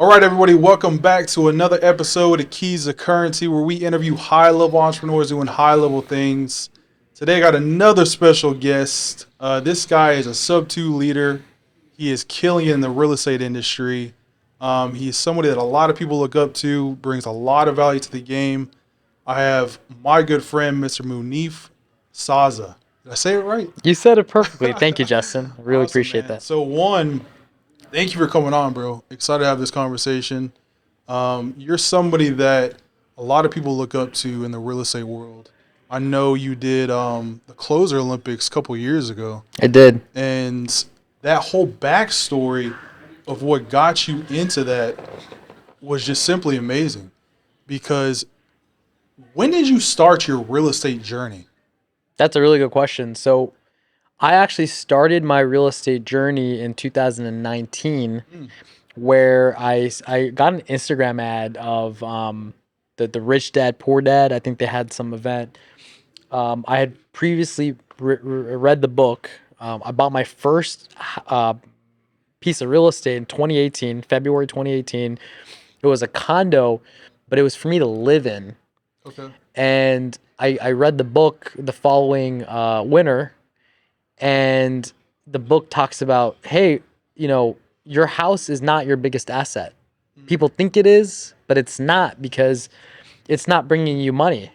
All right, everybody, welcome back to another episode of Keys of Currency, where we interview high-level entrepreneurs doing high-level things. Today, I got another special guest. This guy is a sub-2 leader. He is killing it in the real estate industry. He is somebody that a lot of people look up to, brings a lot of value to the game. I have my good friend, Mr. Munif Saza. Did I say it right? You said it perfectly. Thank you, Justin. I really Awesome, appreciate man. that. So, thank you for coming on, bro. Excited to have this conversation. You're somebody that a lot of people look up to in the real estate world. I know you did the Closer Olympics a couple years ago, I did. and that whole backstory of what got you into that was just simply amazing. Because when did you start your real estate journey? That's a really good question. So, I actually started my real estate journey in 2019, Mm, where I got an Instagram ad of the Rich Dad Poor Dad. I think they had some event. I had previously read the book. I bought my first piece of real estate in 2018, February 2018. It was a condo, but it was for me to live in. okay. And I read the book the following winter, and the book talks about, hey, your house is not your biggest asset. Mm, People think it is, but it's not, because it's not bringing you money.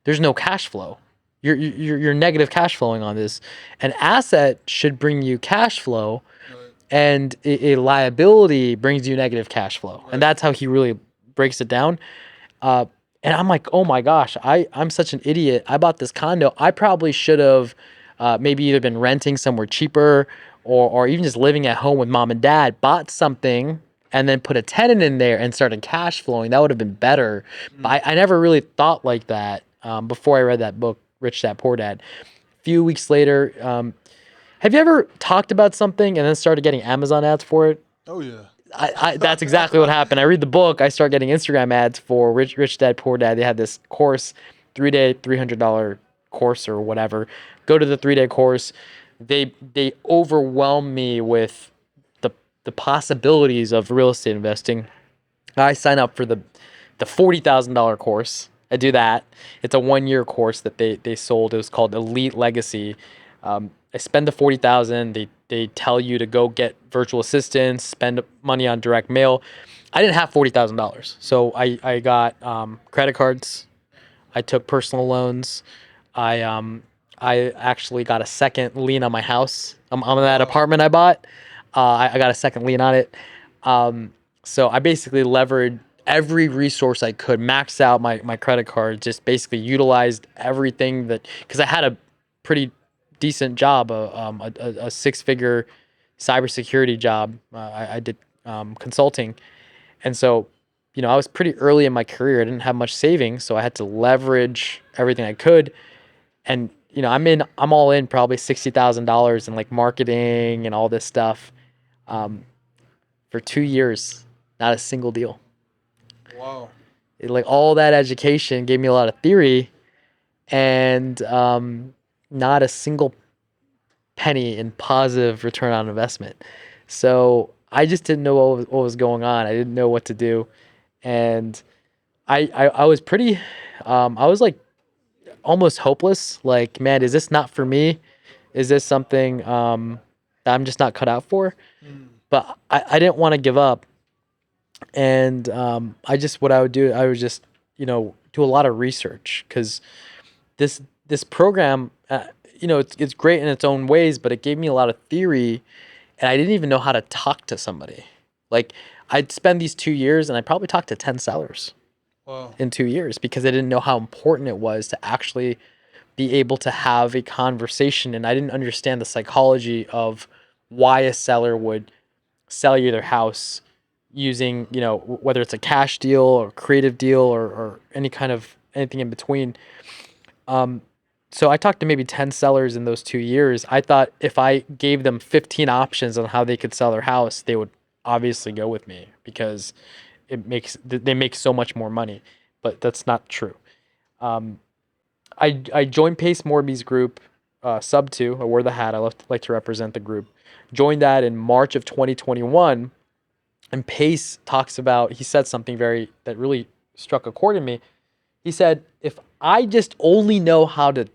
There's no cash flow. You're negative cash flowing on this. An asset should bring you cash flow, right, and a liability brings you negative cash flow. And right. that's how he really breaks it down. Uh, and I'm like, oh my gosh, I'm such an idiot. I bought this condo. I probably should have maybe either been renting somewhere cheaper, or even just living at home with mom and dad, bought something and then put a tenant in there and started cash flowing. That would have been better. Mm, But I never really thought like that before I read that book, Rich Dad Poor Dad. A few weeks later, have you ever talked about something and then started getting Amazon ads for it? oh, yeah. That's exactly what happened. I read the book. I start getting Instagram ads for Rich Dad Poor Dad. They had this course, 3-day, $300 course or whatever. Go to the 3-day course. They overwhelm me with the the possibilities of real estate investing. I sign up for the $40,000 course. I do that. It's a 1-year course that they sold. It was called Elite Legacy. I spend the 40,000. They tell you to go get virtual assistants, spend money on direct mail. I didn't have $40,000, so I got credit cards. I took personal loans. I um I actually got a second lien on my house. On that Wow. apartment I bought. I got a second lien on it. Um, so I basically leveraged every resource I could, max out my credit card, just basically utilized everything that, because I had a pretty decent job, a 6-figure cybersecurity job. I did consulting. And so, I was pretty early in my career. I didn't have much savings, so I had to leverage everything I could. And I'm all in probably $60,000 in like marketing and all this stuff um, for 2 years. Not a single deal. Wow. Like, all that education gave me a lot of theory, and not a single penny in positive return on investment. So I just didn't know what was going on. I didn't know what to do, and I was pretty, I was like almost hopeless. Like, man, is this not for me? Is this something that I'm just not cut out for? Mm, But I didn't want to give up, and what I would do, I would just do a lot of research, because this program, it's great in its own ways, but it gave me a lot of theory, and I didn't even know how to talk to somebody. Like, I'd spend these 2 years, and I probably talked to 10 sellers wow. in 2 years, because I didn't know how important it was to actually be able to have a conversation, and I didn't understand the psychology of why a seller would sell you their house using, whether it's a cash deal or creative deal, or any kind of anything in between. Um, so I talked to maybe 10 sellers in those 2 years. I thought if I gave them 15 options on how they could sell their house, they would obviously go with me, because they make so much more money. But that's not true. Um, I joined Pace Morby's group, sub two. I wore the hat. I like to represent the group. Joined that in March of 2021, And Pace talks about, he said something that really struck a chord in me. He said, if I just only know how to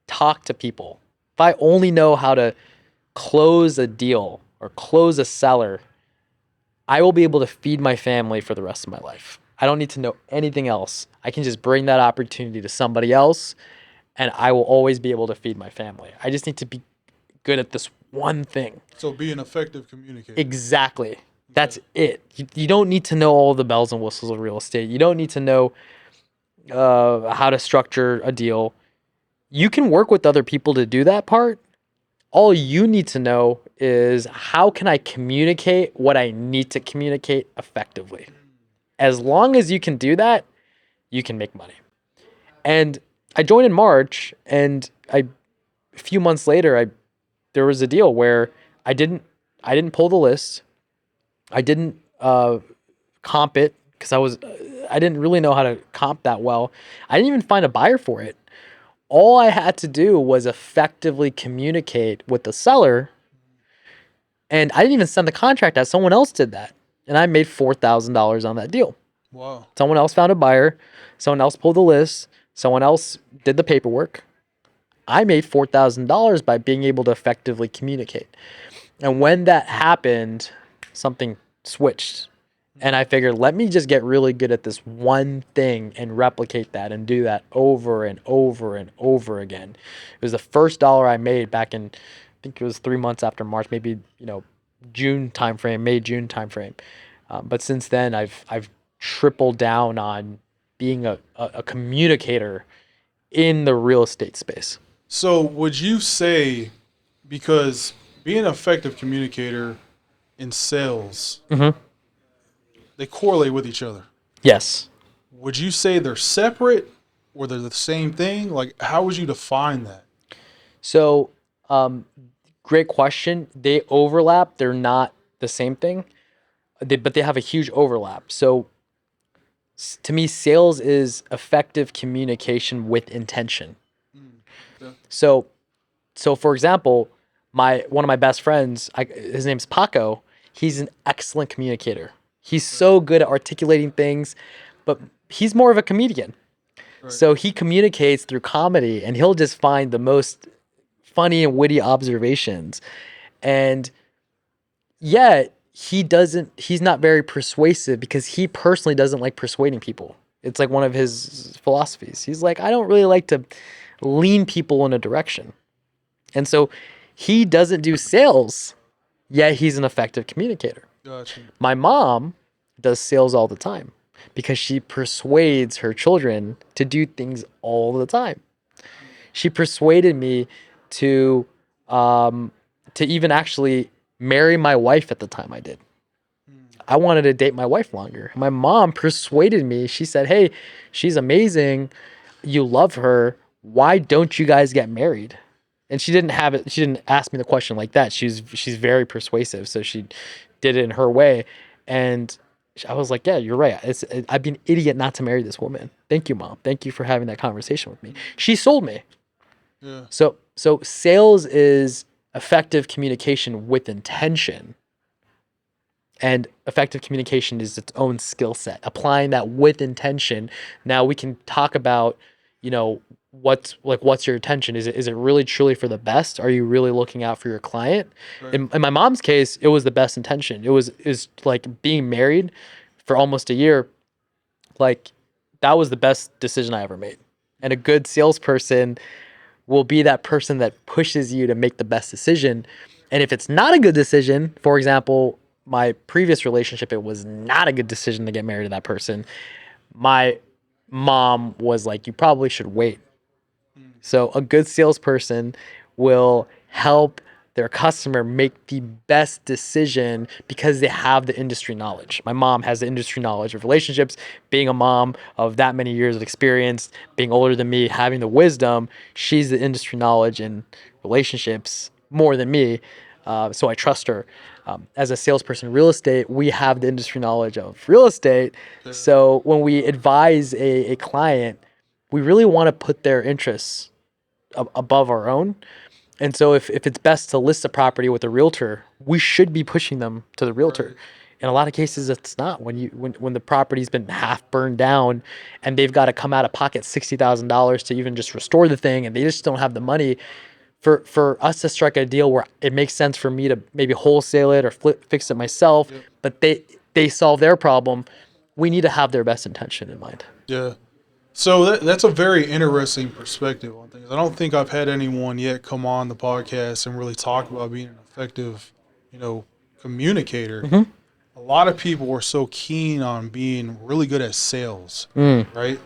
talk to people, if I only know how to close a deal or close a seller, I will be able to feed my family for the rest of my life. I don't need to know anything else. I can just bring that opportunity to somebody else and I will always be able to feed my family. I just need to be good at this one thing. So be an effective communicator. Exactly. That's it. You don't need to know all the bells and whistles of real estate. You don't need to know how to structure a deal. You can work with other people to do that part. All you need to know is how can I communicate what I need to communicate effectively. As long as you can do that, you can make money. And I joined in March, and a few months later, there was a deal where I didn't pull the list. I didn't comp it because I didn't really know how to comp that well. I didn't even find a buyer for it. All I had to do was effectively communicate with the seller, and I didn't even send the contract out. Someone else did that, and I made $4,000 on that deal. Wow. Someone else found a buyer. Someone else pulled the list. Someone else did the paperwork. I made $4,000 by being able to effectively communicate. And when that happened, something switched. And I figured, let me just get really good at this one thing and replicate that and do that over and over and over again. It was the first dollar I made back in, I think it was 3 months after March, maybe, June timeframe, May, June timeframe. But since then, I've tripled down on being a communicator in the real estate space. So would you say, because being an effective communicator in sales, they correlate with each other. Yes. Would you say they're separate or they're the same thing? Like, how would you define that? So, great question. They overlap. They're not the same thing, but they have a huge overlap. So, to me, sales is effective communication with intention. Yeah. So for example, one of my best friends, his name's Paco. He's an excellent communicator. He's so good at articulating things, but he's more of a comedian. Right. So he communicates through comedy, and he'll just find the most funny and witty observations. And yet he's not very persuasive because he personally doesn't like persuading people. It's like one of his philosophies. He's like, I don't really like to lean people in a direction. And so he doesn't do sales, yet he's an effective communicator. Gotcha. My mom does sales all the time because she persuades her children to do things all the time. She persuaded me to even actually marry my wife at the time I did. I wanted to date my wife longer. My mom persuaded me. She said, "Hey, she's amazing. You love her. Why don't you guys get married?" And she didn't have it. She didn't ask me the question like that. She's very persuasive, so she did it in her way. And I was like, "Yeah, you're right. I'd be an idiot not to marry this woman. Thank you, Mom. Thank you for having that conversation with me." She sold me. Yeah. So sales is effective communication with intention. And effective communication is its own skill set. Applying that with intention. Now we can talk about, what's your intention? Is it really truly for the best? Are you really looking out for your client? Right. In my mom's case, it was the best intention. Is like being married for almost a year. Like that was the best decision I ever made. And a good salesperson will be that person that pushes you to make the best decision. And if it's not a good decision, for example, my previous relationship, it was not a good decision to get married to that person. My mom was like, you probably should wait. So a good salesperson will help their customer make the best decision because they have the industry knowledge. My mom has the industry knowledge of relationships, being a mom of that many years of experience, being older than me, having the wisdom. She's the industry knowledge in relationships more than me. So I trust her. As a salesperson in real estate, we have the industry knowledge of real estate. So when we advise a client, we really want to put their interests above our own. And so if it's best to list a property with a realtor, we should be pushing them to the realtor. Right. In a lot of cases, it's not. When the property's been half burned down, and they've got to come out of pocket $60,000 to even just restore the thing, and they just don't have the money. For us to strike a deal where it makes sense for me to maybe wholesale it or fix it myself, Yep. but they solve their problem, we need to have their best intention in mind. Yeah. So that's a very interesting perspective on things. I don't think I've had anyone yet come on the podcast and really talk about being an effective, communicator. Mm-hmm. A lot of people are so keen on being really good at sales, right?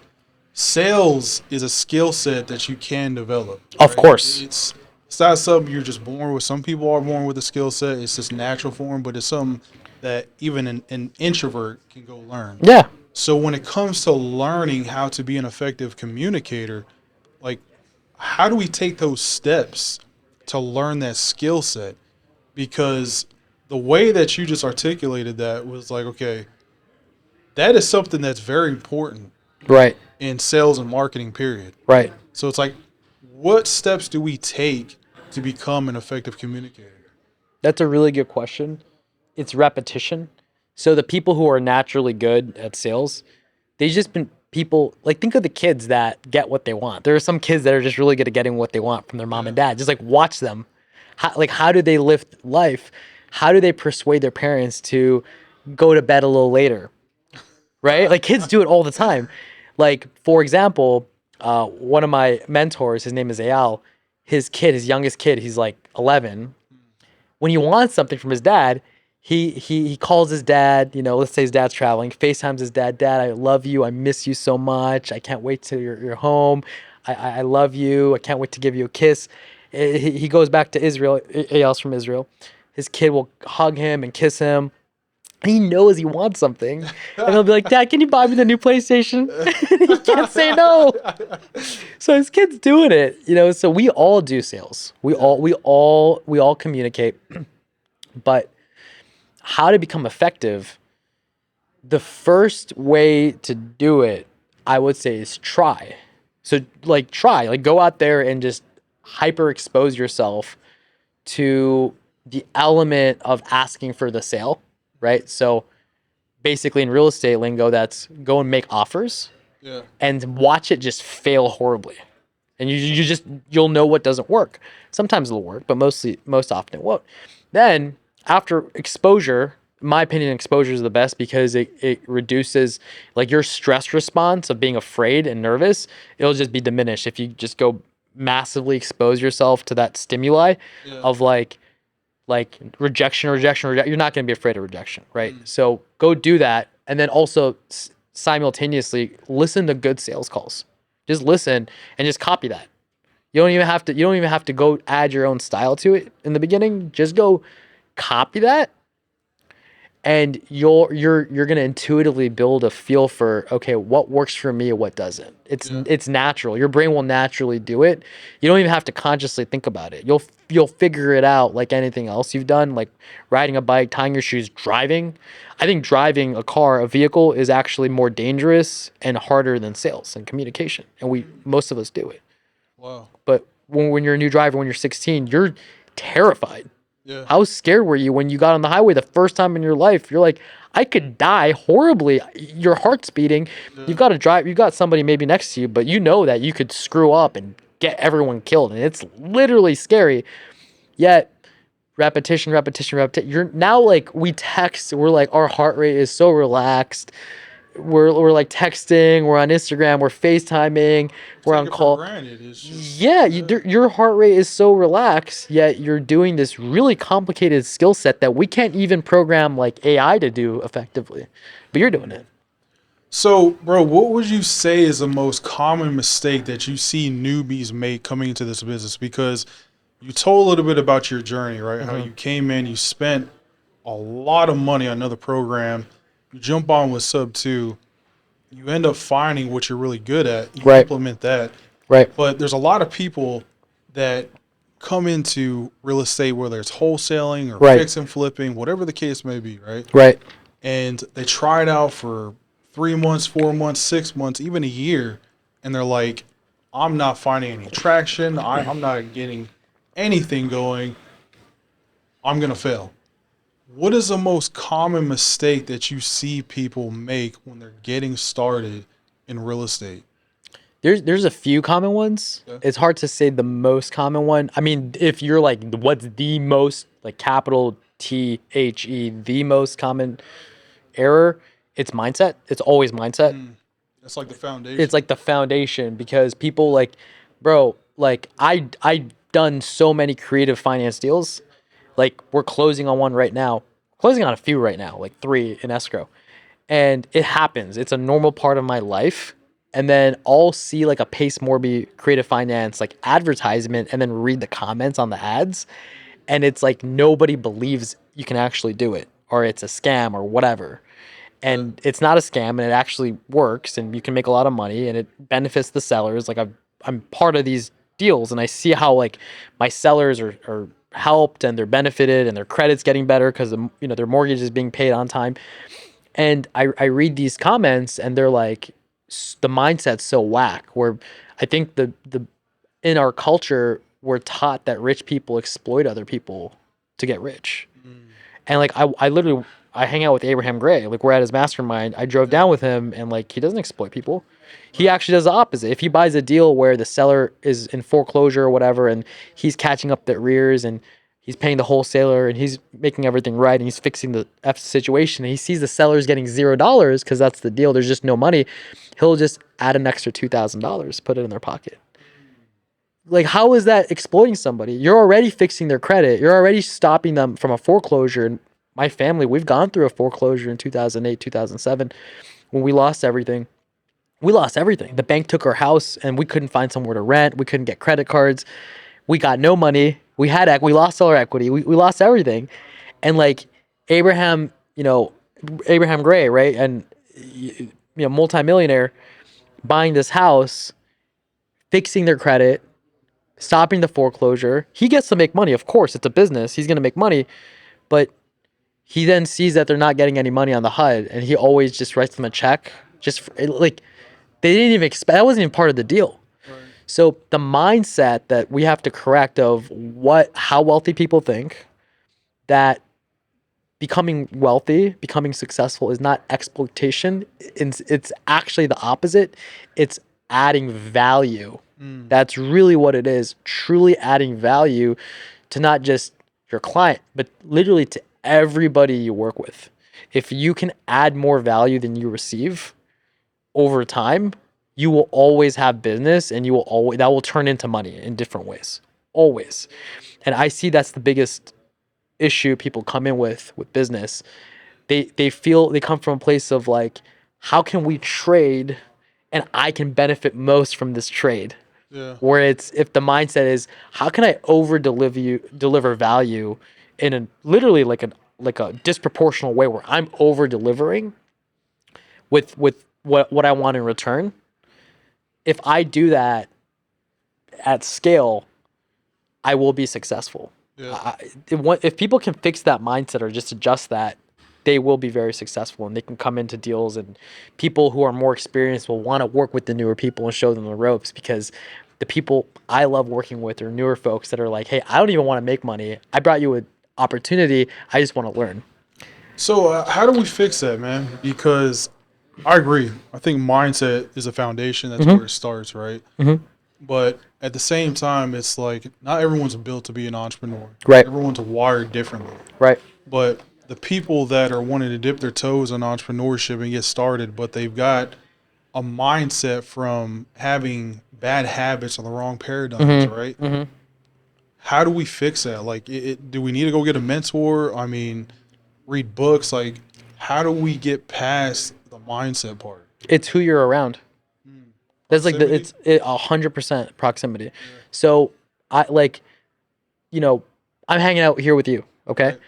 Sales is a skill set that you can develop. Of Right? course. It's not something you're just born with. Some people are born with a skill set. It's just natural for them, but it's something that even an introvert can go learn. Yeah. So when it comes to learning how to be an effective communicator, like how do we take those steps to learn that skill set? Because the way that you just articulated that was like, okay, that is something that's very important Right. in sales and marketing, period. Right. So it's like, what steps do we take to become an effective communicator? That's a really good question. It's repetition. So the people who are naturally good at sales, they've just been people like think of the kids that get what they want. There are some kids that are just really good at getting what they want from their mom and dad. Just like watch them. How do they live life? How do they persuade their parents to go to bed a little later? Right? Like kids do it all the time. Like for example, one of my mentors, his name is Ayal. His youngest kid, he's like 11. When he wants something from his dad, he calls his dad. Let's say his dad's traveling. FaceTimes his dad. Dad, I love you. I miss you so much. I can't wait till you're home. I love you. I can't wait to give you a kiss. He goes back to Israel. Ayal's from Israel. His kid will hug him and kiss him. He knows he wants something, and he'll be like, "Dad, can you buy me the new PlayStation?" He can't say no. So his kid's doing it, So we all do sales. We all communicate, but how to become effective? The first way to do it, I would say, is try. So go out there and just hyper expose yourself to the element of asking for the sale, right? So basically in real estate lingo, that's go and make offers and watch it just fail horribly. And you'll know what doesn't work. Sometimes it'll work, but most often it won't. Then after exposure, in my opinion, exposure is the best because it reduces like your stress response of being afraid and nervous. It'll just be diminished if you just go massively expose yourself to that stimuli of like rejection. You're not going to be afraid of rejection, right? So go do that, and then also simultaneously listen to good sales calls. Just listen and just copy that. You don't even have to go add your own style to it in the beginning. Just go copy that, and you're gonna intuitively build a feel for, okay, what works for me and what doesn't. It's natural. Your brain will naturally do it. You don't even have to consciously think about it. You'll figure it out like anything else you've done, like riding a bike, tying your shoes, driving. I think driving a vehicle is actually more dangerous and harder than sales and communication, and most of us do it. Wow. But when you're a new driver, when you're 16, you're terrified. Yeah. How scared were you when you got on the highway the first time in your life? You're like, I could die horribly. Your heart's beating. Yeah. You've got to drive. You've got somebody maybe next to you, but you know that you could screw up and get everyone killed. And it's literally scary. Yet, repetition. You're now like, we text. We're like, our heart rate is so relaxed. We're like texting. We're on Instagram. We're FaceTiming. We're on call. Granted, it's just, Your heart rate is so relaxed, yet you're doing this really complicated skill set that we can't even program like AI to do effectively, but you're doing it. So, bro, what would you say is the most common mistake that you see newbies make coming into this business? Because you told a little bit about your journey, right? How you came in, you spent a lot of money on another program, you jump on with Sub 2, you end up finding what you're really good at, you implement that. Right. But there's a lot of people that come into real estate, whether it's wholesaling or fix and flipping, whatever the case may be, right? Right. And they try it out for 3 months, 4 months, 6 months, even a year, and they're like, I'm not finding any traction. I'm not getting anything going. I'm going to fail. What is the most common mistake that you see people make when they're getting started in real estate? There's a few common ones. Yeah. It's hard to say the most common one. I mean, if you're like, what's the most, like, capital THE, the most common error? It's mindset. It's always mindset. That's like the foundation. It's like the foundation, because people, like, bro, like, I done so many creative finance deals. Like, we're closing on one right now. Closing on a few right now, like 3 in escrow. And it happens. It's a normal part of my life. And then I'll see like a Pace Morby creative finance like advertisement and then read the comments on the ads. And it's like nobody believes you can actually do it, or it's a scam or whatever. And it's not a scam, and it actually works, and you can make a lot of money, and it benefits the sellers. Like, I'm part of these deals, and I see how like my sellers are helped, and they're benefited, and their credit's getting better because their mortgage is being paid on time. And I read these comments, and they're like, the mindset's so whack. Where I think the in our culture, we're taught that rich people exploit other people to get rich. And like, I literally, I hang out with Abraham Gray. Like, we're at his mastermind. I drove down with him, and like, he doesn't exploit people. He actually does the opposite. If he buys a deal where the seller is in foreclosure or whatever, and he's catching up the arrears, and he's paying the wholesaler, and he's making everything right, and he's fixing the F situation, and he sees the seller's getting $0 because that's the deal. There's just no money. He'll just add an extra $2,000, put it in their pocket. Like, how is that exploiting somebody? You're already fixing their credit. You're already stopping them from a foreclosure. And my family, we've gone through a foreclosure in 2008, 2007, when we lost everything. We lost everything. The bank took our house, and we couldn't find somewhere to rent. We couldn't get credit cards. We got no money. We lost all our equity. We lost everything. And like, Abraham, Abraham Gray, right? And multimillionaire, buying this house, fixing their credit, stopping the foreclosure. He gets to make money. Of course, it's a business. He's going to make money. But he then sees that they're not getting any money on the HUD, and he always just writes them a check. Like, they didn't even expect, that wasn't even part of the deal. Right. So the mindset that we have to correct of how wealthy people think, that becoming wealthy, becoming successful is not exploitation. It's actually the opposite. It's adding value. That's really what it is. Truly adding value to not just your client, but literally to everybody you work with. If you can add more value than you receive over time, you will always have business, and that will turn into money in different ways. Always. And I see that's the biggest issue people come in with business. They come from a place of like, how can we trade and I can benefit most from this trade? Yeah. Where if the mindset is, how can I deliver value in a literally like a disproportional way, where I'm over delivering with what I want in return. If I do that at scale, I will be successful. Yeah. If people can fix that mindset or just adjust that, they will be very successful, and they can come into deals, and people who are more experienced will want to work with the newer people and show them the ropes, because the people I love working with are newer folks that are like, hey, I don't even want to make money. I brought you an opportunity. I just want to learn. So how do we fix that, man? Because I agree. I think mindset is a foundation. That's where it starts, right? But at the same time, it's like, not everyone's built to be an entrepreneur. Right. Everyone's wired differently. Right. But the people that are wanting to dip their toes in entrepreneurship and get started, but they've got a mindset from having bad habits or the wrong paradigms, right? How do we fix that? Like, do we need to go get a mentor? I mean, read books? Like, how do we get past the mindset part? It's who you're around. That's like it's 100% proximity. Yeah. So I'm hanging out here with you. Okay. Right.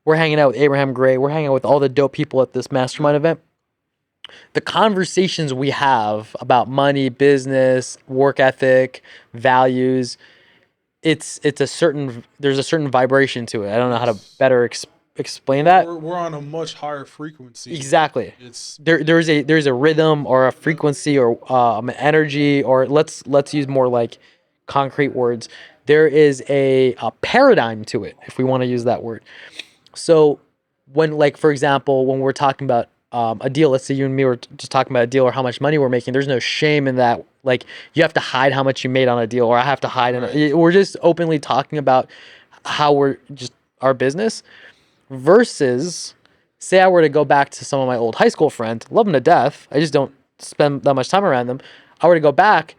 We're hanging out with Abraham Gray. We're hanging out with all the dope people at this mastermind event. The conversations we have about money, business, work ethic, values, there's a certain vibration to it. I don't know how to better explain that. We're on a much higher frequency. Exactly. There's a rhythm or a frequency or an energy, or let's use more like concrete words. There is a paradigm to it, if we want to use that word. So when, like, for example, when we're talking about a deal, let's say you and me were just talking about a deal or how much money we're making, there's no shame in that. Like, you have to hide how much you made on a deal, or I have to hide. Right. We're just openly talking about how we're just our business versus, say I were to go back to some of my old high school friends, love them to death. I just don't spend that much time around them. I were to go back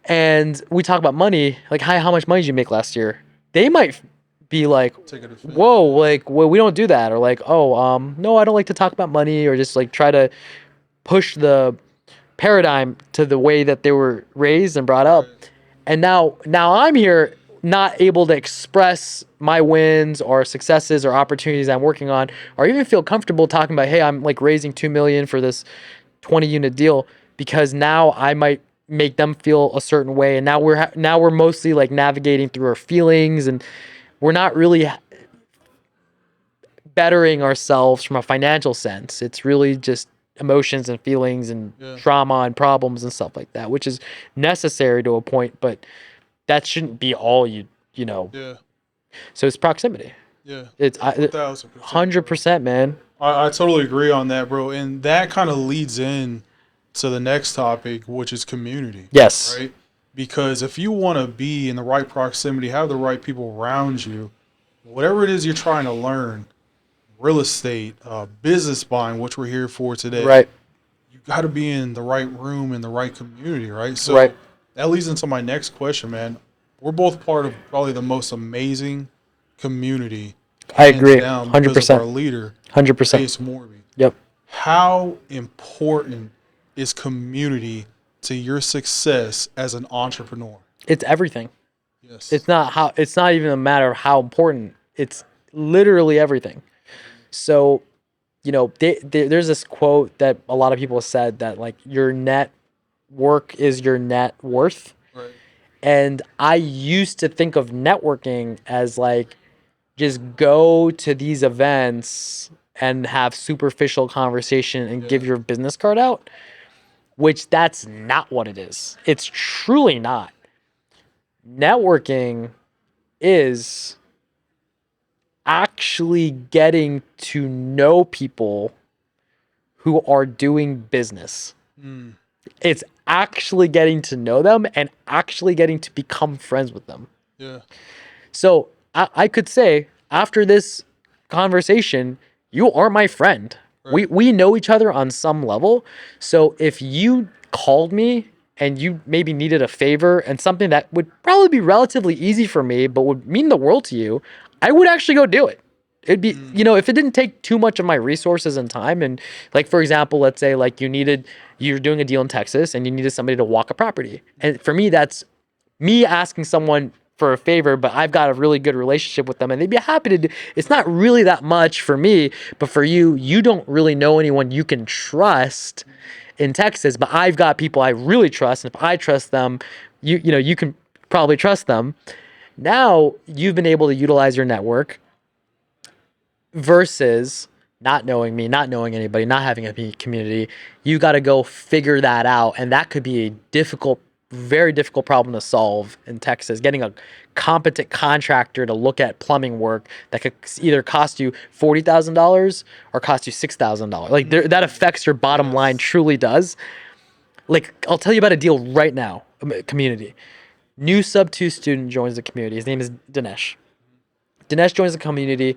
and we talk about money, like, hi, how much money did you make last year? They might be like, Take it offense. whoa, like, well, we don't do that, or like, oh, no, I don't like to talk about money, or just like try to push the paradigm to the way that they were raised and brought up. Right. And now I'm here not able to express my wins or successes or opportunities I'm working on, or even feel comfortable talking about, hey, I'm like raising 2 million for this 20 unit deal, because now I might make them feel a certain way, and now we're mostly like navigating through our feelings, and we're not really bettering ourselves from a financial sense. It's really just emotions and feelings and Yeah. trauma and problems and stuff like that, which is necessary to a point, but that shouldn't be all you know. Yeah. So it's proximity. Yeah. It's 1,000%. 100%, man. I totally agree on that, bro. And that kind of leads in to the next topic, which is community. Yes. Right? Because if you want to be in the right proximity, have the right people around you, whatever it is you're trying to learn, real estate, business buying, which we're here for today, Right. you got to be in the right room in the right community, right? So Right. that leads into my next question, man. We're both part of probably the most amazing community, I hands agree. down, because of our 100%. leader, 100%. Ace Morby. Yep. How important is community to your success as an entrepreneur? It's everything. Yes. It's not even a matter of how important. It's literally everything. So, there's this quote that a lot of people have said that, like, your net work is your net worth. Right. And I used to think of networking as like, just go to these events and have superficial conversation and give Yeah. your business card out, which that's not what it is. It's truly not. Networking is actually getting to know people who are doing business. Mm. It's actually getting to know them and actually getting to become friends with them. Yeah. So I could say, after this conversation, you are my friend. Right. We know each other on some level. So if you called me and you maybe needed a favor and something that would probably be relatively easy for me, but would mean the world to you, I would actually go do it. It'd be, if it didn't take too much of my resources and time, and, like, for example, let's say, like, you're doing a deal in Texas and you needed somebody to walk a property. And for me, that's me asking someone for a favor, but I've got a really good relationship with them and they'd be happy to do. It's not really that much for me, but for you, you don't really know anyone you can trust in Texas, but I've got people I really trust, and if I trust them, you can probably trust them. Now you've been able to utilize your network versus not knowing me, not knowing anybody, not having a community. You got to go figure that out, and that could be a very difficult problem to solve in Texas. Getting a competent contractor to look at plumbing work that could either cost you $40,000 or cost you $6,000. Like, that affects your bottom line, truly does. Like, I'll tell you about a deal right now. Community. New sub 2 student joins the community. His name is Dinesh. Dinesh joins the community.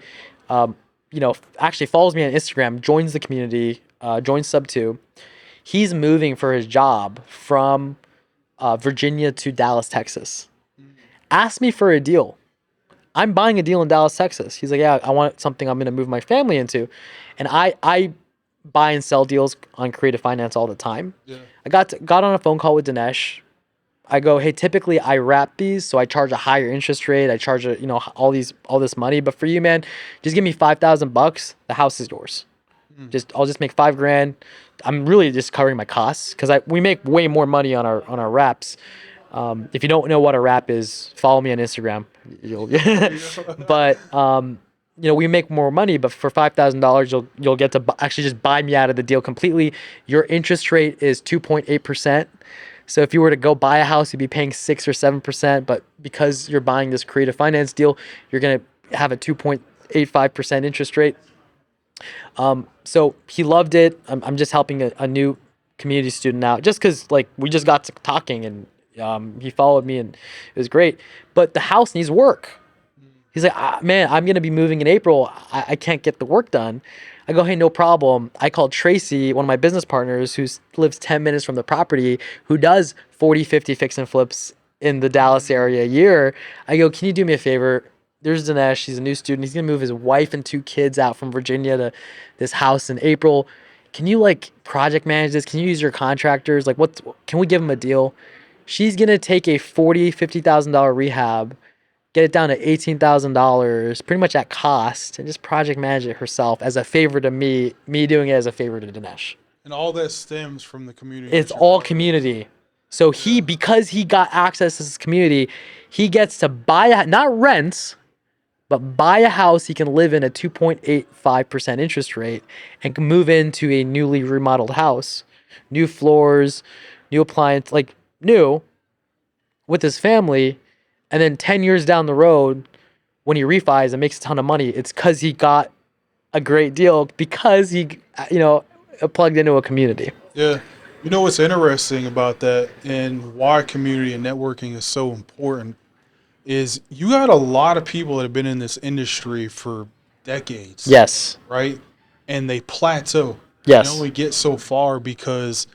Actually follows me on Instagram, joins the community, joins sub 2. He's moving for his job from Virginia to Dallas, Texas. Asked me for a deal. I'm buying a deal in Dallas, Texas. He's like, yeah, I want something I'm going to move my family into. And I buy and sell deals on creative finance all the time. Yeah. I got on a phone call with Dinesh. I go, hey, typically I wrap these, so I charge a higher interest rate. I charge all this money. But for you, man, just give me $5,000. The house is yours. I'll just make $5,000. I'm really just covering my costs because we make way more money on our wraps. If you don't know what a wrap is, follow me on Instagram. But we make more money. But for $5,000, you'll get to actually just buy me out of the deal completely. Your interest rate is 2.8%. So if you were to go buy a house, you'd be paying 6 or 7%. But because you're buying this creative finance deal, you're gonna have a 2.85% interest rate. So he loved it. I'm just helping a new community student out just because like we just got to talking and he followed me and it was great. But the house needs work. He's like, man, I'm going to be moving in April. I can't get the work done. I go, hey, no problem. I called Tracy, one of my business partners who lives 10 minutes from the property, who does 40, 50 fix and flips in the Dallas area a year. I go, can you do me a favor? There's Dinesh. He's a new student. He's going to move his wife and 2 kids out from Virginia to this house in April. Can you like project manage this? Can you use your contractors? Like, what can we give him a deal? She's going to take a $50,000 rehab, get it down to $18,000, pretty much at cost, and just project manage it herself as a favor to me doing it as a favor to Dinesh. And all that stems from the community. It's all community. So because he got access to this community, he gets to buy not rent, but buy a house he can live in at 2.85% interest rate and can move into a newly remodeled house, new floors, new appliance, like new, with his family. And then 10 years down the road, when he refis and makes a ton of money, it's because he got a great deal because he, plugged into a community. Yeah. You know what's interesting about that and why community and networking is so important is you got a lot of people that have been in this industry for decades. Yes. Right? And they plateau. Yes. They only get so far because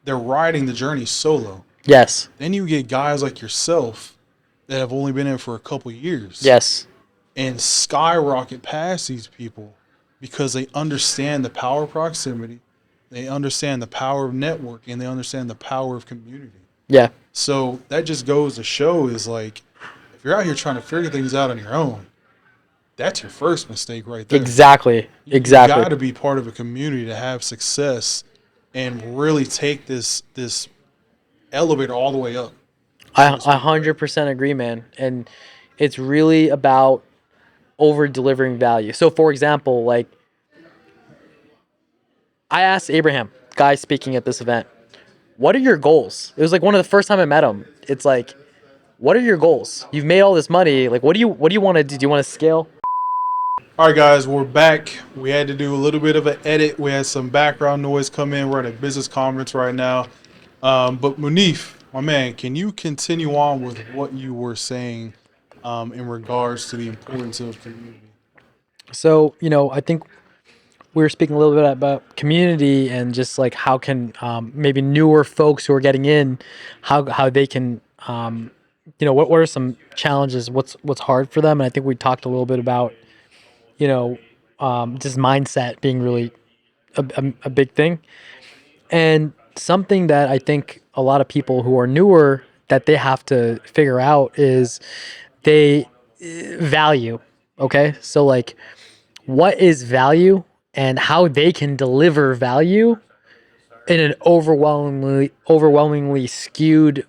they're riding the journey solo. Yes. Then you get guys like yourself that have only been in for a couple years. Yes. And skyrocket past these people because they understand the power of proximity, they understand the power of networking, and they understand the power of community. Yeah. So that just goes to show is like, if you're out here trying to figure things out on your own, that's your first mistake right there. Exactly. You got to be part of a community to have success and really take this elevator all the way up. I 100% agree, man. And it's really about over delivering value. So, for example, like I asked Abraham, guy speaking at this event, what are your goals? It was like one of the first time I met him. It's like, what are your goals? You've made all this money. Like, what do you want to do? Do you want to scale? All right, guys, we're back. We had to do a little bit of an edit. We had some background noise come in. We're at a business conference right now. But Munif, my man, can you continue on with what you were saying in regards to the importance of community? So, I think we were speaking a little bit about community and just like how can maybe newer folks who are getting in, how they can, what are some challenges, what's hard for them. And I think we talked a little bit about, just mindset being really a big thing. And something that I think a lot of people who are newer that they have to figure out is they value. Okay. So like, what is value and how they can deliver value in an overwhelmingly skewed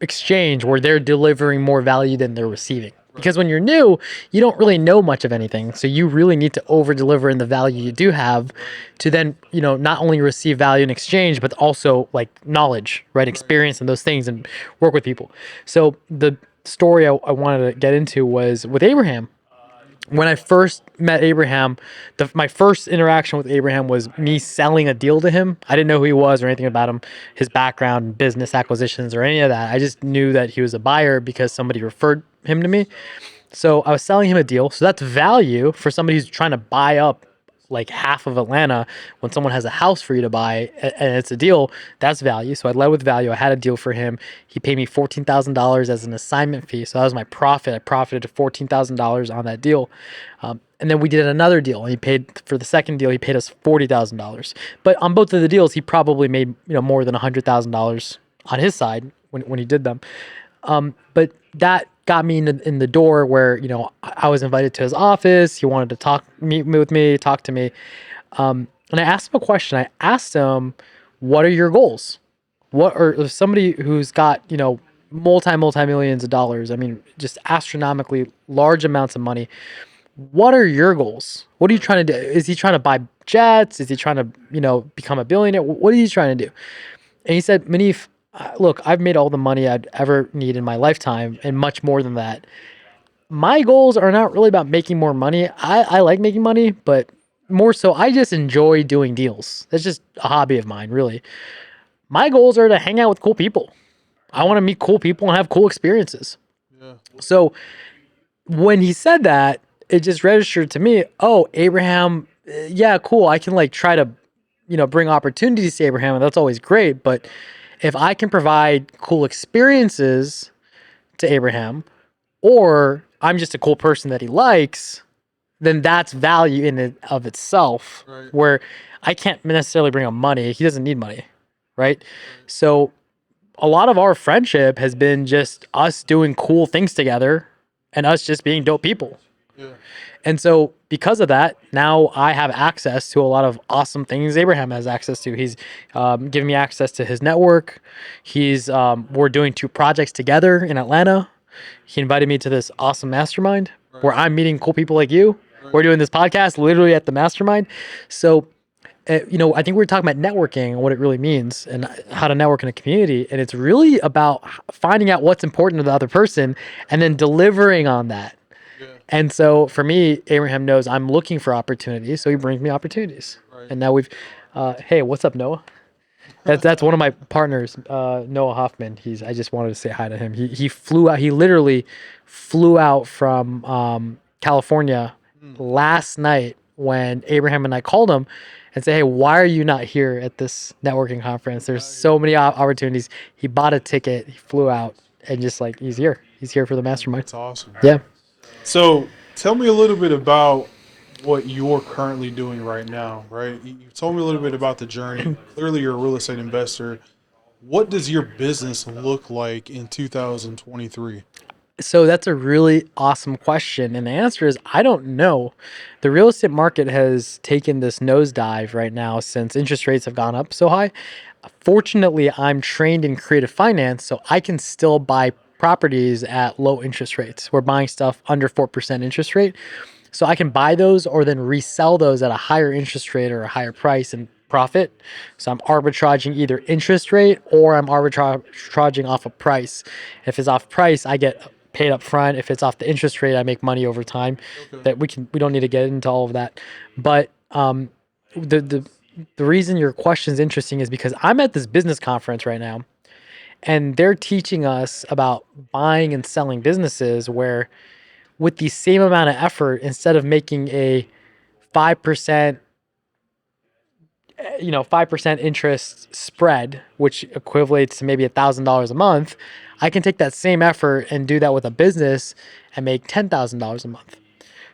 exchange where they're delivering more value than they're receiving. Because when you're new, you don't really know much of anything. So you really need to over deliver in the value you do have to then, not only receive value in exchange, but also like knowledge, right? Experience and those things and work with people. So the story I wanted to get into was with Abraham. When I first met Abraham, my first interaction with Abraham was me selling a deal to him. I didn't know who he was or anything about him, his background, business acquisitions, or any of that. I just knew that he was a buyer because somebody referred him to me. So I was selling him a deal. So that's value for somebody who's trying to buy up like half of Atlanta when someone has a house for you to buy and it's a deal. That's value. So I led with value. I had a deal for him. He paid me $14,000 as an assignment fee. So that was my profit. I profited $14,000 on that deal. And then we did another deal. And he paid for the second deal. He paid us $40,000. But on both of the deals, he probably made more than $100,000 on his side when he did them. But that got me in the door where, I was invited to his office. He wanted to meet with me, talk to me. And I asked him a question. I asked him, what are your goals? If somebody who's got, multi-millions of dollars, I mean, just astronomically large amounts of money. What are your goals? What are you trying to do? Is he trying to buy jets? Is he trying to, become a billionaire? What is he trying to do? And he said, Munif, look, I've made all the money I'd ever need in my lifetime and much more than that. My goals are not really about making more money. I like making money, but more so, I just enjoy doing deals. That's just a hobby of mine, really. My goals are to hang out with cool people. I want to meet cool people and have cool experiences. Yeah. So when he said that, it just registered to me, oh, Abraham, yeah, cool. I can like try to, bring opportunities to Abraham, and that's always great. But if I can provide cool experiences to Abraham, or I'm just a cool person that he likes, then that's value in it of itself. Right. Where I can't necessarily bring him money. He doesn't need money, right? So a lot of our friendship has been just us doing cool things together and us just being dope people. Yeah. And so because of that, now I have access to a lot of awesome things Abraham has access to. He's giving me access to his network. We're doing 2 projects together in Atlanta. He invited me to this awesome mastermind where I'm meeting cool people like you. We're doing this podcast literally at the mastermind. So I think we're talking about networking and what it really means and how to network in a community. And it's really about finding out what's important to the other person and then delivering on that. Yeah. And so for me, Abraham knows I'm looking for opportunities. So he brings me opportunities. Right. And now hey, what's up, Noah? That's one of my partners, Noah Hoffman. I just wanted to say hi to him. He flew out. He literally flew out from California last night when Abraham and I called him and say, hey, why are you not here at this networking conference? There's so many opportunities. He bought a ticket. He flew out and just like he's here. He's here for the mastermind. That's awesome. Yeah. So tell me a little bit about what you're currently doing right now, right? You told me a little bit about the journey. Clearly, you're a real estate investor. What does your business look like in 2023? So that's a really awesome question. And the answer is I don't know. The real estate market has taken this nosedive right now since interest rates have gone up so high. Fortunately, I'm trained in creative finance, so I can still buy properties at low interest rates. We're buying stuff under 4% interest rate. So I can buy those or then resell those at a higher interest rate or a higher price and profit. So I'm arbitraging either interest rate or I'm arbitraging off of price. If it's off price, I get paid up front. If it's off the interest rate, I make money over time. Okay. That we don't need to get into all of that. But the reason your question is interesting is because I'm at this business conference right now and they're teaching us about buying and selling businesses where with the same amount of effort, instead of making a 5%, 5% interest spread, which equates to maybe $1,000 a month, I can take that same effort and do that with a business and make $10,000 a month.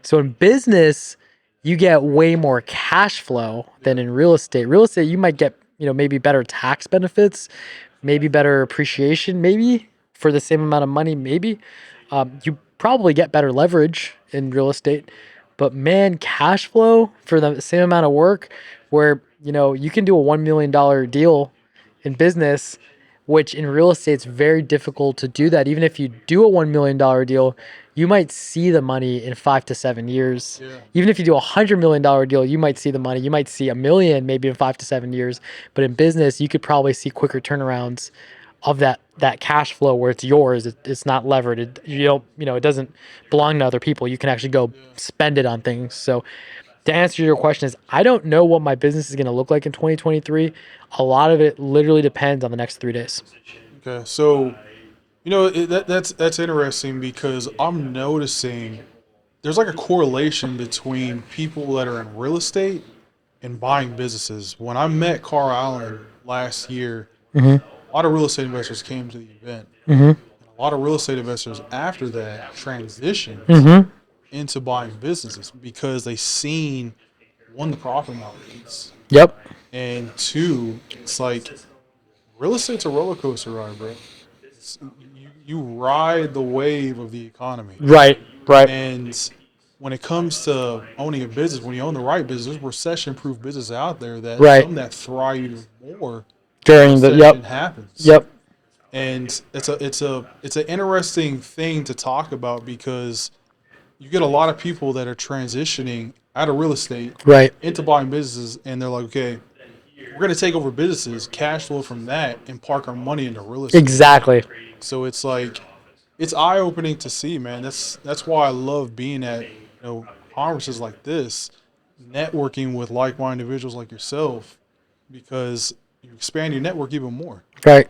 So in business, you get way more cash flow than in real estate. Real estate, you might get, maybe better tax benefits, maybe better appreciation, maybe for the same amount of money, maybe. You probably get better leverage in real estate, but man, cash flow for the same amount of work where, you can do a $1 million deal in business, which in real estate, it's very difficult to do that. Even if you do a $1 million deal, you might see the money in 5 to 7 years. Yeah. Even if you do a $100 million deal, you might see the money. You might see $1 million maybe in 5 to 7 years. But in business, you could probably see quicker turnarounds of that cash flow where it's yours. It's not levered. It doesn't belong to other people. You can actually go spend it on things. So to answer your question is, I don't know what my business is going to look like in 2023. A lot of it literally depends on the next 3 days. Okay, so that's interesting because I'm noticing there's like a correlation between people that are in real estate and buying businesses. When I met Carl Allen last year, a lot of real estate investors came to the event. And a lot of real estate investors after that transitioned into buying businesses because they seen, one, the profit margins, Yep. and two, it's like real estate's a roller coaster ride, bro. You ride the wave of the economy. Right. And when it comes to owning a business, when you own the right business, there's recession-proof businesses out there that some that thrive even more during when recession happens. Yep. And it's an interesting thing to talk about because you get a lot of people that are transitioning out of real estate into buying businesses, and they're like, okay, we're going to take over businesses, cash flow from that, and park our money into real estate. Exactly. So it's like, it's eye-opening to see, man. That's why I love being at conferences like this, networking with like-minded individuals like yourself, because you expand your network even more, Right.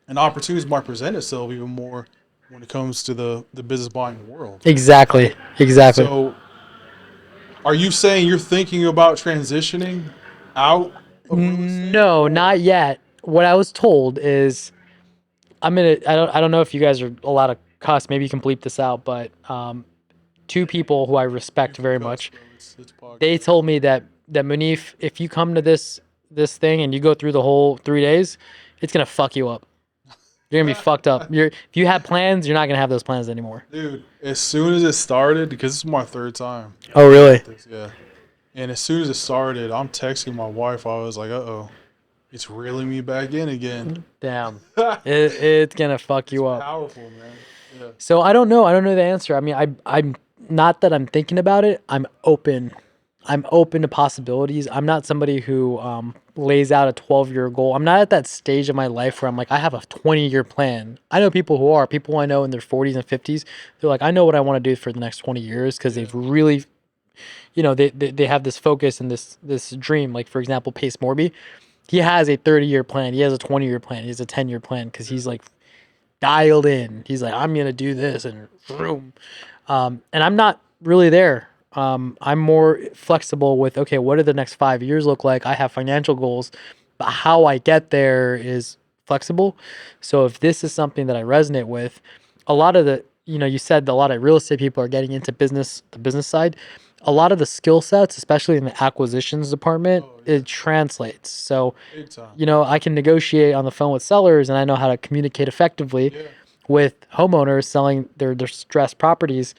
and opportunities might present itself even more when it comes to the business buying world. Exactly. Exactly. So, are you saying you're thinking about transitioning out of real estate, No, or not yet. What I was told is I don't know if you guys are allowed to cuss. Maybe you can bleep this out, but two people who I you respect can very cuss, much, bro? It's they podcast. told me that Munif, if you come to this thing and you go through the whole 3 days, it's gonna fuck you up. You're gonna be fucked up. If you had plans, you're not gonna have those plans anymore. Dude, as soon as it started, because this is my third time Oh, being really? at this, yeah. And as soon as it started, I'm texting my wife. I was like, "Uh-oh, it's reeling me back in again." Damn. It's gonna fuck It's you up. powerful, man. Yeah. So I don't know. I don't know the answer. I mean, I'm not that I'm thinking about it. I'm open. I'm open to possibilities. I'm not somebody who lays out a 12-year goal. I'm not at that stage of my life where I'm like, I have a 20-year plan. I know people who are, people I know in their 40s and 50s. They're like, I know what I want to do for the next 20 years because Yeah. they've really, they have this focus and this dream. Like, for example, Pace Morby, he has a 30-year plan. He has a 20-year plan. He has a 10-year plan because Yeah. he's like dialed in. He's like, I'm gonna do this and vroom. And I'm not really there. I'm more flexible with, okay, what do the next 5 years look like? I have financial goals, but how I get there is flexible. So if this is something that I resonate with, a lot of you said a lot of real estate people are getting into business, the business side. A lot of the skill sets, especially in the acquisitions department, Oh yeah. it translates. So, Big time. I can negotiate on the phone with sellers and I know how to communicate effectively Yeah. with homeowners selling their distressed properties.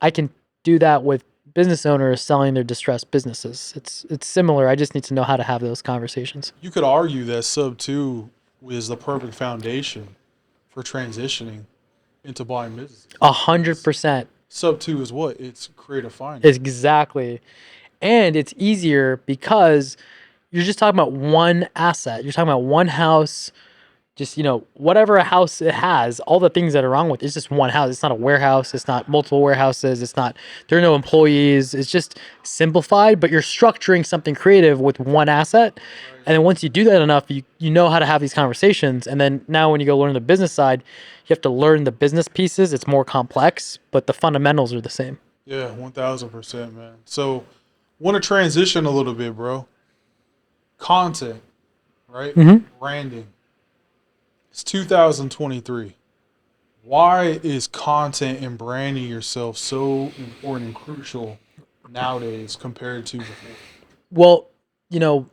I can do that with business owners selling their distressed businesses. It's similar. I just need to know how to have those conversations. You could argue that sub two is the perfect foundation for transitioning into buying businesses, A hundred because percent. sub two is what? It's creative finance. Exactly. And it's easier because you're just talking about one asset. You're talking about one house, just whatever a house it has, all the things that are wrong with it's just one house. It's not a warehouse, it's not multiple warehouses, it's not, there are no employees, it's just simplified, but you're structuring something creative with one asset. Right. And then once you do that enough, you know how to have these conversations. And then now when you go learn the business side, you have to learn the business pieces. It's more complex, but the fundamentals are the same. Yeah, 1000%, man. So, want to transition a little bit, bro. Content, right? Mm-hmm. Branding. It's 2023. Why is content and branding yourself so important and crucial nowadays compared to before? Well, you know,